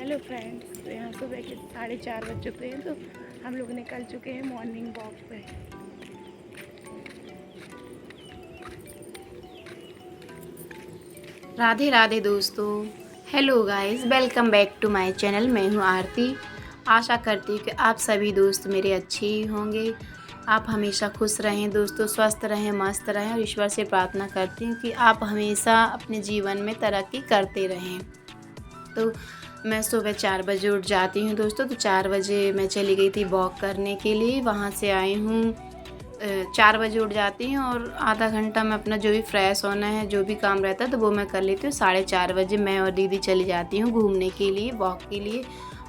Hello friends, तो यहाँ सुबह के 4:30 बज चुके हैं। तो हम लोग निकल चुके हैं मॉर्निंग वॉक पे। राधे राधे दोस्तों। Hello guys, welcome back to my channel. मैं हूँ आरती। आशा करती हूँ कि आप सभी दोस्त मेरे अच्छे ही होंगे। आप हमेशा खुश रहें दोस्तों, स्वस्थ रहें, मस्त रहें और ईश्वर से प्रार्थना करती हूँ कि आप हमेशा अपने जीवन में तरक्की करते रहें। तो मैं सुबह 4 बजे उठ जाती हूँ दोस्तों। तो 4 बजे मैं चली गई थी वॉक करने के लिए। वहाँ से आई हूँ 4 बजे उठ जाती हूँ और आधा घंटा मैं अपना जो भी फ्रेश होना है, जो भी काम रहता है तो वो मैं कर लेती हूँ। 4:30 बजे मैं और दीदी चली जाती हूँ घूमने के लिए, वॉक के लिए।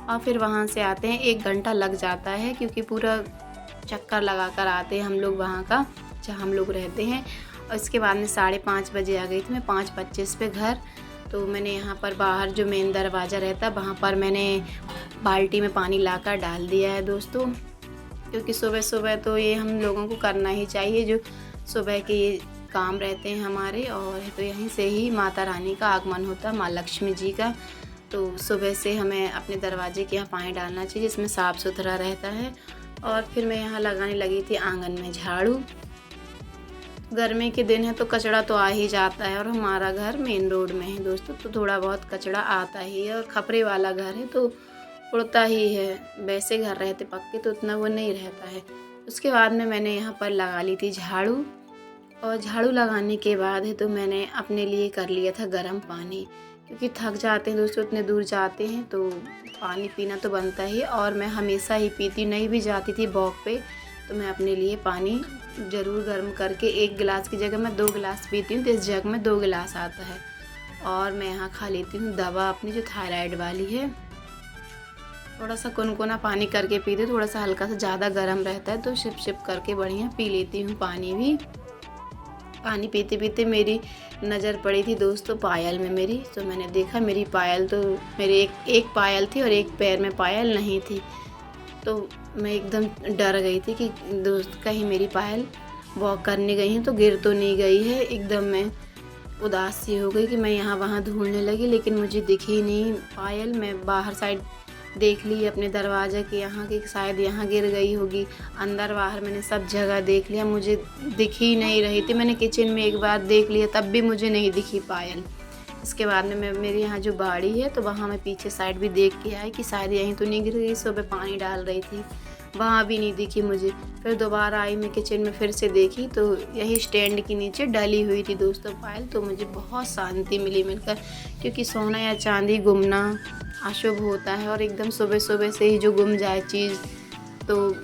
और फिर वहाँ से आते हैं, 1 घंटा लग जाता है क्योंकि पूरा चक्कर लगा कर आते हैं हम लोग वहाँ का, जहाँ हम लोग रहते हैं। और इसके बाद में 5:30 बजे आ गई थी मैं 5:25 पे घर। तो मैंने यहाँ पर बाहर जो मेन दरवाज़ा रहता है वहाँ पर मैंने बाल्टी में पानी लाकर डाल दिया है दोस्तों, क्योंकि सुबह सुबह तो ये हम लोगों को करना ही चाहिए, जो सुबह के ये काम रहते हैं हमारे। और तो यहीं से ही माता रानी का आगमन होता है, माँ लक्ष्मी जी का। तो सुबह से हमें अपने दरवाजे के यहाँ पानी डालना चाहिए जिसमें साफ़ सुथरा रहता है। और फिर मैं यहाँ लगाने लगी थी आंगन में झाड़ू। गर्मी के दिन है तो कचरा तो आ ही जाता है, और हमारा घर मेन रोड में है दोस्तों, तो थोड़ा बहुत कचरा आता ही है। और खपरे वाला घर है तो उड़ता ही है। वैसे घर रहते पक्के तो उतना वो नहीं रहता है। उसके बाद में मैंने यहाँ पर लगा ली थी झाड़ू। और झाड़ू लगाने के बाद है तो मैंने अपने लिए कर लिया था गर्म पानी, क्योंकि थक जाते हैं दोस्तों, इतने दूर जाते हैं तो पानी पीना तो बनता ही। और मैं हमेशा ही पीती, नहीं भी जाती थी वॉक पे तो मैं अपने लिए पानी ज़रूर गर्म करके 1 गिलास की जगह मैं 2 गिलास पीती हूँ। तो इस जग में 2 गिलास आता है। और मैं यहाँ खा लेती हूँ दवा अपनी, जो थायराइड वाली है। थोड़ा सा गुनगुना पानी करके पीती हूँ, थोड़ा सा हल्का सा ज़्यादा गर्म रहता है तो शिप शिप करके बढ़िया पी लेती हूँ पानी भी। पानी पीते पीते मेरी नज़र पड़ी थी दोस्तों पायल में मेरी। तो मैंने देखा मेरी पायल, तो मेरी एक पायल थी और एक पैर में पायल नहीं थी। तो मैं एकदम डर गई थी कि दोस्त कहीं मेरी पायल वॉक करने गई हैं तो गिर तो नहीं गई है। एकदम मैं उदास सी हो गई कि मैं यहाँ वहाँ ढूंढने लगी, लेकिन मुझे दिखी नहीं पायल। मैं बाहर साइड देख ली अपने दरवाजे के यहाँ की, शायद यहाँ गिर गई होगी। अंदर बाहर मैंने सब जगह देख लिया, मुझे दिख ही नहीं रही थी। मैंने किचन में एक बार देख लिया तब भी मुझे नहीं दिखी पायल। इसके बाद में मैं मेरे यहाँ जो बाड़ी है तो वहाँ मैं पीछे साइड भी देख के आई कि शायद यहीं तो नहीं गिर गई। सुबह पानी डाल रही थी, वहाँ भी नहीं दिखी मुझे। फिर दोबारा आई मैं किचन में, फिर से देखी तो यही स्टैंड के नीचे डली हुई थी दोस्तों पायल। तो मुझे बहुत शांति मिली मिलकर, क्योंकि सोना या चांदी गुमना अशुभ होता है, और एकदम सुबह सुबह से ही जो गुम जाए चीज़ तो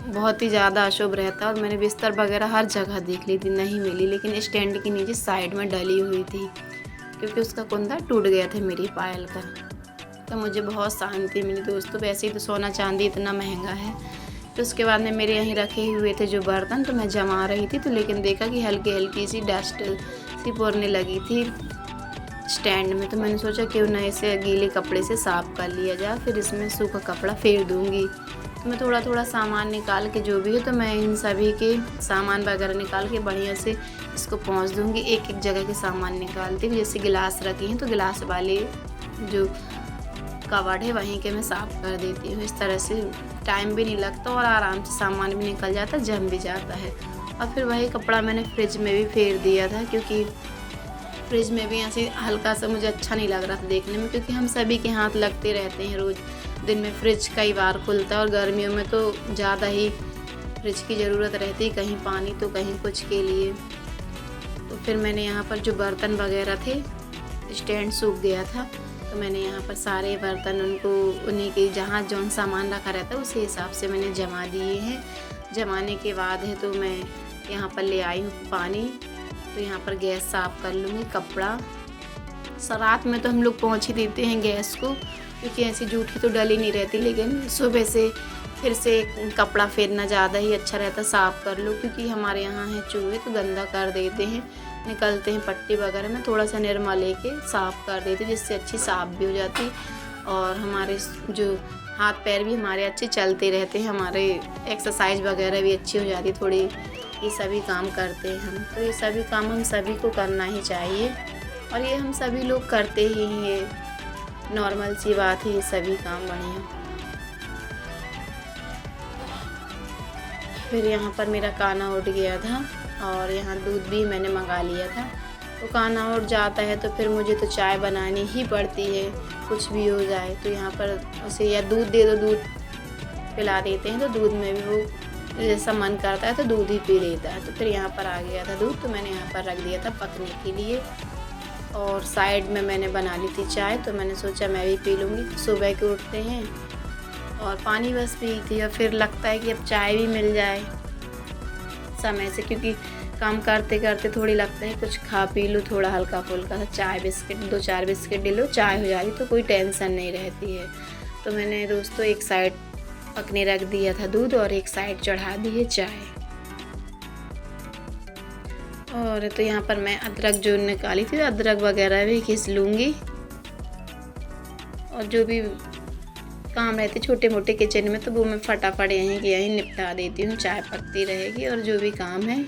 बहुत ही ज़्यादा अशुभ रहता है। और मैंने बिस्तर वगैरह हर जगह देख ली थी, नहीं मिली, लेकिन स्टैंड के नीचे साइड में डली हुई थी, क्योंकि उसका कुंदा टूट गया था मेरी पायल का। तो मुझे बहुत शांति मिली दोस्तों। वैसे ही तो सोना चांदी इतना महंगा है। तो उसके बाद में मेरे यहीं रखे हुए थे जो बर्तन, तो मैं जमा रही थी तो लेकिन देखा कि हल्की हल्की सी डस्ट सी पोरने लगी थी स्टैंड में। तो मैंने सोचा क्यों ना इसे गीले कपड़े से साफ़ कर लिया जाए, फिर इसमें सूखा कपड़ा फेर दूँगी। तो मैं थोड़ा थोड़ा सामान निकाल के, जो भी है तो मैं इन सभी के सामान वगैरह निकाल के बढ़िया से इसको पोंछ दूँगी। एक एक जगह के सामान निकालती हूँ। जैसे गिलास रखी हैं तो गिलास वाले जो कवर्ड है वहीं के मैं साफ़ कर देती हूँ। इस तरह से टाइम भी नहीं लगता और आराम से सामान भी निकल जाता, जम भी जाता है। और फिर वही कपड़ा मैंने फ्रिज में भी फेर दिया था, क्योंकि फ्रिज में भी ऐसे हल्का सा मुझे अच्छा नहीं लग रहा था देखने में, क्योंकि हम सभी के हाथ लगते रहते हैं रोज़। दिन में फ्रिज कई बार खुलता है और गर्मियों में तो ज़्यादा ही फ्रिज की ज़रूरत रहती है, कहीं पानी तो कहीं कुछ के लिए। तो फिर मैंने यहाँ पर जो बर्तन वगैरह थे, स्टैंड सूख गया था तो मैंने यहाँ पर सारे बर्तन उनको उन्हीं के जहाँ जौन सामान रखा रहता है उसी हिसाब से मैंने जमा दिए हैं। जमाने के बाद है तो मैं यहाँ पर ले आई हूँ पानी। तो यहाँ पर गैस साफ़ कर लूँगी। कपड़ा रात में तो हम लोग पहुँच ही देते हैं गैस को, क्योंकि ऐसी जूठी तो डली नहीं रहती, लेकिन सुबह से फिर से कपड़ा फेरना ज़्यादा ही अच्छा रहता, साफ़ कर लो। क्योंकि हमारे यहाँ है चूहे तो गंदा कर देते हैं, निकलते हैं पट्टी वगैरह में, थोड़ा सा निरमा लेके साफ़ कर देते जिससे अच्छी साफ़ भी हो जाती। और हमारे जो हाथ पैर भी हमारे अच्छे चलते रहते हैं, हमारे एक्सरसाइज वगैरह भी अच्छी हो जाती थोड़ी। ये सभी काम करते हैं हम, तो ये सभी काम हम सभी को करना ही चाहिए और ये हम सभी लोग करते ही हैं। नॉर्मल सी बात है, ये सभी काम बढ़िया। फिर यहाँ पर मेरा काना उठ गया था और यहाँ दूध भी मैंने मंगा लिया था। तो काना उठ जाता है तो फिर मुझे तो चाय बनानी ही पड़ती है, कुछ भी हो जाए। तो यहाँ पर उसे या दूध दे दो, दूध पिला देते हैं, तो दूध में भी वो जैसा मन करता है तो दूध ही पी लेता है। तो फिर यहाँ पर आ गया था दूध, तो मैंने यहाँ पर रख दिया था पकने के लिए। और साइड में मैंने बना ली थी चाय, तो मैंने सोचा मैं भी पी लूँगी। सुबह के उठते हैं और पानी बस पी थी, और फिर लगता है कि अब चाय भी मिल जाए समय से, क्योंकि काम करते करते थोड़ी लगता है कुछ खा पी लूँ, थोड़ा हल्का फुल्का सा चाय बिस्किट, 2-4 बिस्किट ले लो, चाय हो जाती तो कोई टेंशन नहीं रहती है। तो मैंने दोस्तों एक साइड पकने रख दिया था दूध और एक साइड चढ़ा दी है चाय। और तो यहाँ पर मैं अदरक जो निकाली थी, अदरक वगैरह भी घिस लूँगी। और जो भी काम रहते छोटे मोटे किचन में, तो वो मैं फटाफट यहीं के यहीं निपटा देती हूँ, चाय पकती रहेगी। और जो भी काम है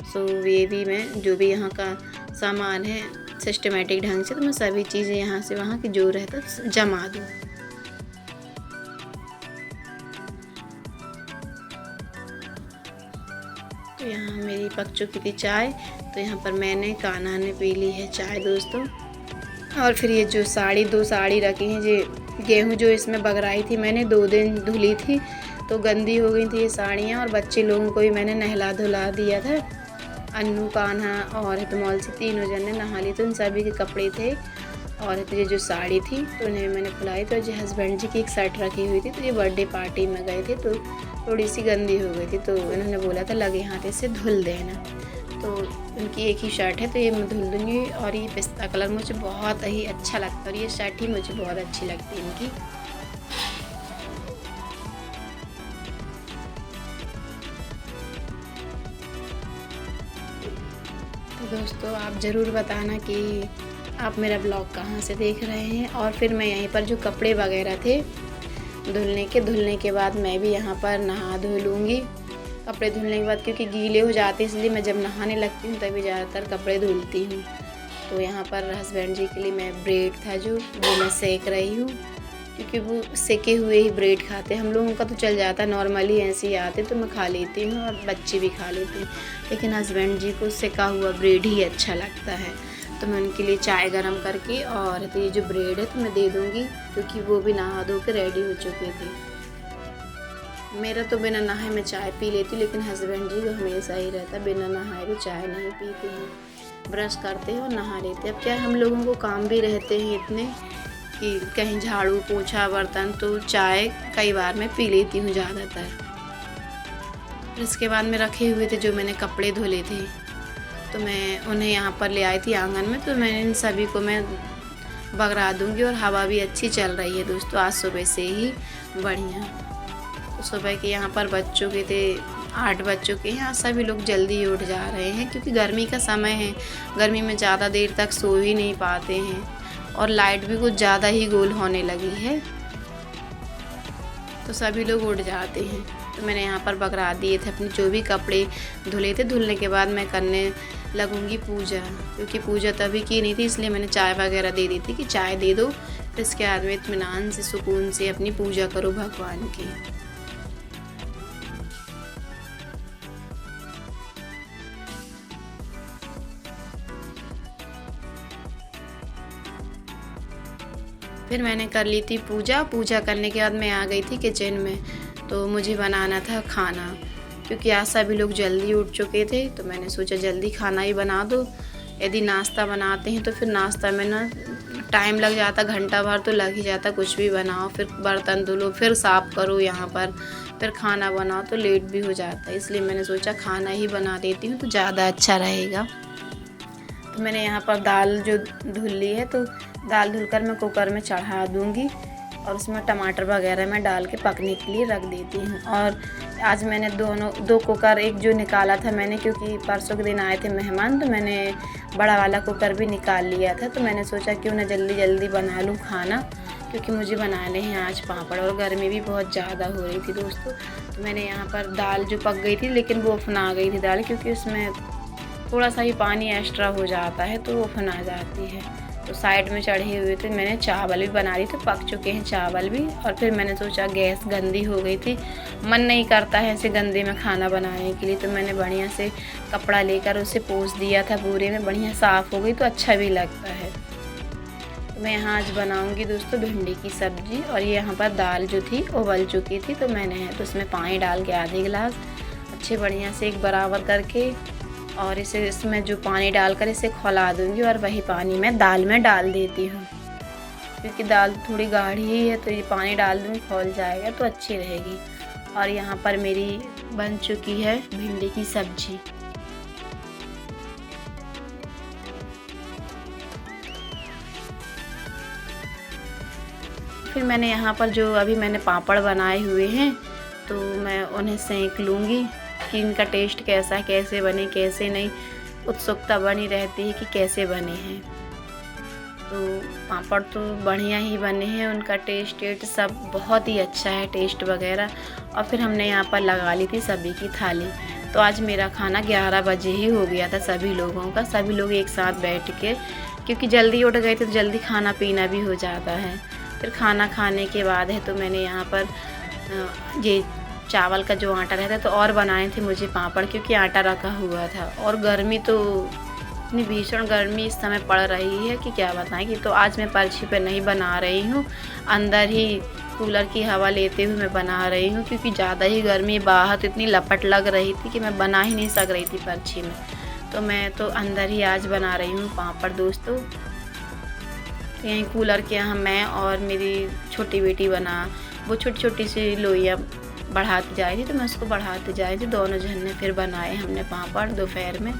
सो ये भी मैं जो भी यहाँ का सामान है सिस्टमेटिक ढंग से, तो मैं सभी चीज़ें यहाँ से वहाँ की जो रहता जमा दूँ। तो यहाँ मेरी पक चुकी थी चाय, तो यहाँ पर मैंने कान्हा ने पी ली है चाय दोस्तों। और फिर ये जो दो साड़ी रखी हैं, जो गेहूँ जो इसमें बगराई थी मैंने 2 दिन धुली थी, तो गंदी हो गई थी ये साड़ियाँ। और बच्चे लोगों को भी मैंने नहला धुला दिया था, अन्नू, कान्हा और हितमौल से तीनों जन ने नहा ली, तो उन सभी के कपड़े थे। और ये जो साड़ी थी तो उन्हें मैंने फुलाई। तो जो हस्बैंड जी की एक शर्ट रखी हुई थी, तो ये बर्थडे पार्टी में गए थे, तो थोड़ी सी गंदी हो गई थी, तो उन्होंने बोला था लगे हाथ से धुल देना। तो उनकी एक ही शर्ट है, तो ये मैं धुल दूँगी। और ये पिस्ता कलर मुझे बहुत ही अच्छा लगता है, और ये शर्ट ही मुझे बहुत अच्छी लगती है इनकी। तो दोस्तों आप ज़रूर बताना कि आप मेरा ब्लॉग कहाँ से देख रहे हैं। और फिर मैं यहीं पर जो कपड़े वगैरह थे धुलने के बाद मैं भी यहाँ पर नहा धो लूँगी। कपड़े धुलने के बाद क्योंकि गीले हो जाते हैं, इसलिए मैं जब नहाने लगती हूँ तभी ज़्यादातर कपड़े धुलती हूँ। तो यहाँ पर हस्बैंड जी के लिए मैं ब्रेड था जो वो मैं सेक रही हूँ, क्योंकि वो सेके हुए ही ब्रेड खाते हैं। हम लोगों का तो चल जाता है, नॉर्मली ऐसे ही आते तो मैं खा लेती हूँ और बच्चे भी खा लेते हैं, लेकिन हस्बैंड जी को सेका हुआ ब्रेड ही अच्छा लगता है। तो मैं उनके लिए चाय गरम करके और तो ये जो ब्रेड है तो मैं दे दूँगी, क्योंकि वो भी नहा धो के रेडी हो चुके थे। मेरा तो बिना नहाए मैं चाय पी लेती, लेकिन हस्बैंड जी को हमेशा ही रहता बिना नहाए भी चाय नहीं पीते हैं, ब्रश करते हैं और नहा लेते हैं। अब क्या हम लोगों को काम भी रहते हैं इतने कि कहीं झाड़ू पोछा बर्तन, तो चाय कई बार मैं पी लेती हूँ ज़्यादातर। इसके बाद में रखे हुए थे जो मैंने कपड़े धुले थे, तो मैं उन्हें यहाँ पर ले आई थी आंगन में। तो मैंने इन सभी को मैं बगरा दूँगी। और हवा भी अच्छी चल रही है दोस्तों, आज सुबह से ही बढ़िया। तो सुबह के यहाँ पर बज चुके थे 8 बज चुके हैं। यहाँ सभी लोग जल्दी उठ जा रहे हैं, क्योंकि गर्मी का समय है, गर्मी में ज़्यादा देर तक सो ही नहीं पाते हैं, और लाइट भी कुछ ज़्यादा ही गोल होने लगी है, तो सभी लोग उठ जाते हैं। तो मैंने यहाँ पर बगरा दिए थे अपने जो भी कपड़े धुले थे। धुलने के बाद मैं करने लगूँगी पूजा, क्योंकि पूजा तभी की नहीं थी, इसलिए मैंने चाय वगैरह दे दी थी कि चाय दे दो, फिर इसके बाद में इत्मीनान से सुकून से अपनी पूजा करो भगवान की। फिर मैंने कर ली थी पूजा करने के बाद मैं आ गई थी किचन में। तो मुझे बनाना था खाना, क्योंकि आज सभी लोग जल्दी उठ चुके थे, तो मैंने सोचा जल्दी खाना ही बना दो। यदि नाश्ता बनाते हैं तो फिर नाश्ता में ना टाइम लग जाता, घंटा भर तो लग ही जाता, कुछ भी बनाओ, फिर बर्तन धुलो, फिर साफ़ करो यहाँ पर, फिर खाना बनाओ, तो लेट भी हो जाता है। इसलिए मैंने सोचा खाना ही बना देती हूँ तो ज़्यादा अच्छा रहेगा। तो मैंने यहाँ पर दाल जो धुल ली है, तो दाल धुलकर मैं कुकर में चढ़ा दूँगी, और उसमें टमाटर वगैरह मैं डाल के पकने के लिए रख देती हूँ। और आज मैंने दो कुकर, एक जो निकाला था मैंने, क्योंकि परसों के दिन आए थे मेहमान, तो मैंने बड़ा वाला कुकर भी निकाल लिया था। तो मैंने सोचा क्यों ना जल्दी जल्दी बना लूँ खाना, क्योंकि मुझे बनाने हैं आज पापड़, और गर्मी भी बहुत ज़्यादा हो रही थी दोस्तों। तो मैंने यहाँ पर दाल जो पक गई थी, लेकिन वो फना गई थी दाल, क्योंकि उसमें थोड़ा सा ही पानी एक्स्ट्रा हो जाता है तो वो फना जाती है। तो साइड में चढ़े हुए थे। मैंने चावल भी बना ली, तो पक चुके हैं चावल भी। और फिर मैंने सोचा गैस गंदी हो गई थी, मन नहीं करता है ऐसे गंदे में खाना बनाने के लिए, तो मैंने बढ़िया से कपड़ा लेकर उसे पोंछ दिया था पूरे में, बढ़िया साफ़ हो गई तो अच्छा भी लगता है। तो मैं यहाँ आज बनाऊँगी दोस्तों भिंडी की सब्ज़ी। और ये यहाँ पर दाल जो थी उबल चुकी थी, तो मैंने तो उसमें पानी डाल के आधे गिलास अच्छे बढ़िया से एक बराबर करके, और इसे इसमें जो पानी डालकर इसे खौला दूंगी, और वही पानी मैं दाल में डाल देती हूँ, क्योंकि दाल थोड़ी गाढ़ी ही है, तो ये पानी डाल दूँगी खौल जाएगा तो अच्छी रहेगी। और यहाँ पर मेरी बन चुकी है भिंडी की सब्जी। फिर मैंने यहाँ पर जो अभी मैंने पापड़ बनाए हुए हैं, तो मैं उन्हें सेंक लूँगी कि इनका टेस्ट कैसा है, कैसे बने कैसे नहीं, उत्सुकता बनी रहती है कि कैसे बने हैं। तो पापड़ तो बढ़िया ही बने हैं, उनका टेस्ट सब बहुत ही अच्छा है, टेस्ट वगैरह। और फिर हमने यहाँ पर लगा ली थी सभी की थाली। तो आज मेरा खाना 11 बजे ही हो गया था सभी लोगों का, सभी लोग एक साथ बैठ के, क्योंकि जल्दी उठ गए थे तो जल्दी खाना पीना भी हो जाता है। फिर खाना खाने के बाद है तो मैंने यहाँ पर ये चावल का जो आटा रहता है तो और बनाए थे मुझे पापड़, क्योंकि आटा रखा हुआ था। और गर्मी तो इतनी भीषण गर्मी इस समय पड़ रही है कि क्या बताएं। कि तो आज मैं पर्ची पे नहीं बना रही हूँ, अंदर ही कूलर की हवा लेते हुए मैं बना रही हूँ, क्योंकि ज़्यादा ही गर्मी बाहर तो इतनी लपट लग रही थी कि मैं बना ही नहीं सक रही थी पर्ची में। तो मैं तो अंदर ही आज बना रही हूँ पापड़ दोस्तों। यहीं कूलर के यहाँ मैं और मेरी छोटी बेटी बना, वो छोटी छोटी सी लोइयाँ बढ़ाती जा रही थी, तो मैं उसको बढ़ाती जा रही थी। दोनों जन ने फिर बनाए हमने पापड़ दोपहर में।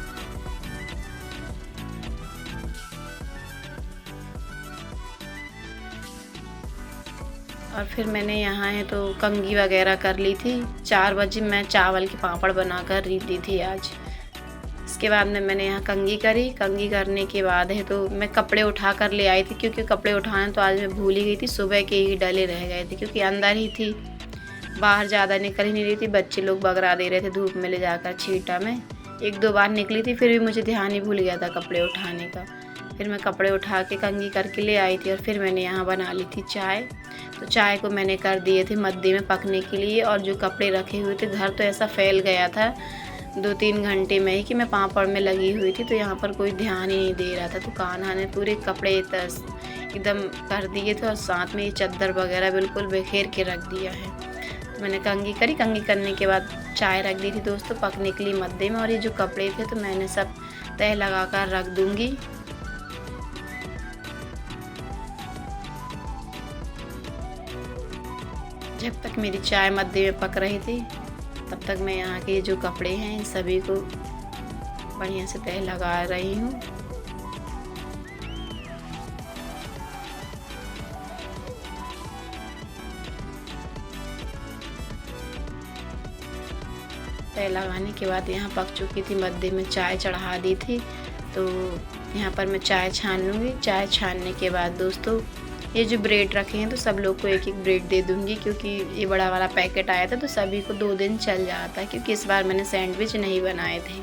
और फिर मैंने यहाँ है तो कंघी वगैरह कर ली थी। 4 बजे मैं चावल के पापड़ बना कर रख दी थी आज। इसके बाद में मैंने यहाँ कंघी करी। कंघी करने के बाद है तो मैं कपड़े उठा कर ले आई थी, क्योंकि कपड़े उठाने तो आज मैं भूल ही गई थी, सुबह के ही डले रह गए थे, क्योंकि अंदर ही थी, बाहर ज़्यादा निकल ही नहीं रही थी। बच्चे लोग बगरा दे रहे थे धूप में ले जाकर छीटा में। 1-2 बार निकली थी, फिर भी मुझे ध्यान ही भूल गया था कपड़े उठाने का। फिर मैं कपड़े उठा के कंघी करके ले आई थी। और फिर मैंने यहाँ बना ली थी चाय। तो चाय को मैंने कर दिए थे मद्दे में पकने के लिए। और जो कपड़े रखे हुए थे, घर तो ऐसा फैल गया था 2-3 घंटे में ही कि मैं पापड़ में लगी हुई थी, तो यहाँ पर कोई ध्यान ही नहीं दे रहा था। तो कान्हा ने पूरे कपड़े एकदम कर दिए थे, और साथ में ये चादर वगैरह बिल्कुल बिखेर के रख दिया है। तो मैंने कंघी करी। कंघी करने के बाद चाय रख दी थी दोस्तों पकने के लिए मद्दे में। और ये जो कपड़े थे तो मैंने सब तह लगा कर रख दूँगी। जब तक मेरी चाय मद्दे में पक रही थी, तब तक मैं यहाँ के जो कपड़े हैं इन सभी को बढ़िया से तह लगा रही हूँ। तह लगाने के बाद यहाँ पक चुकी थी, मद्दे में चाय चढ़ा दी थी। तो यहाँ पर मैं चाय छान लूँगी। चाय छानने के बाद दोस्तों ये जो ब्रेड रखे हैं तो सब लोग को एक एक ब्रेड दे दूँगी, क्योंकि ये बड़ा वाला पैकेट आया था तो सभी को 2 दिन चल जाता है, क्योंकि इस बार मैंने सैंडविच नहीं बनाए थे।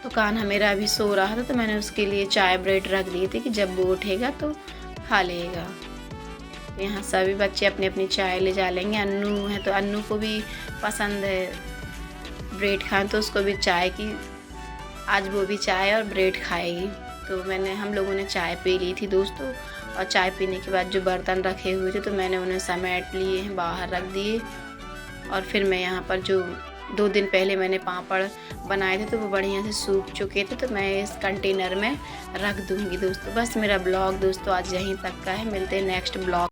तो कान्हा मेरा अभी सो रहा था, तो मैंने उसके लिए चाय ब्रेड रख दिए थे कि जब वो उठेगा तो खा लेगा। तो यहाँ सभी बच्चे अपनी अपनी चाय ले जा लेंगे। अन्नू है तो अन्नू को भी पसंद है ब्रेड खाएं, तो उसको भी चाय की, आज वो भी चाय और ब्रेड खाएगी। तो हम लोगों ने चाय पी ली थी दोस्तों। और चाय पीने के बाद जो बर्तन रखे हुए थे तो मैंने उन्हें समेट लिए हैं, बाहर रख दिए। और फिर मैं यहाँ पर जो 2 दिन पहले मैंने पापड़ बनाए थे तो वो बढ़िया से सूख चुके थे, तो मैं इस कंटेनर में रख दूँगी दोस्तों। बस मेरा ब्लॉग दोस्तों आज यहीं तक का है। मिलते हैं नेक्स्ट ब्लॉग।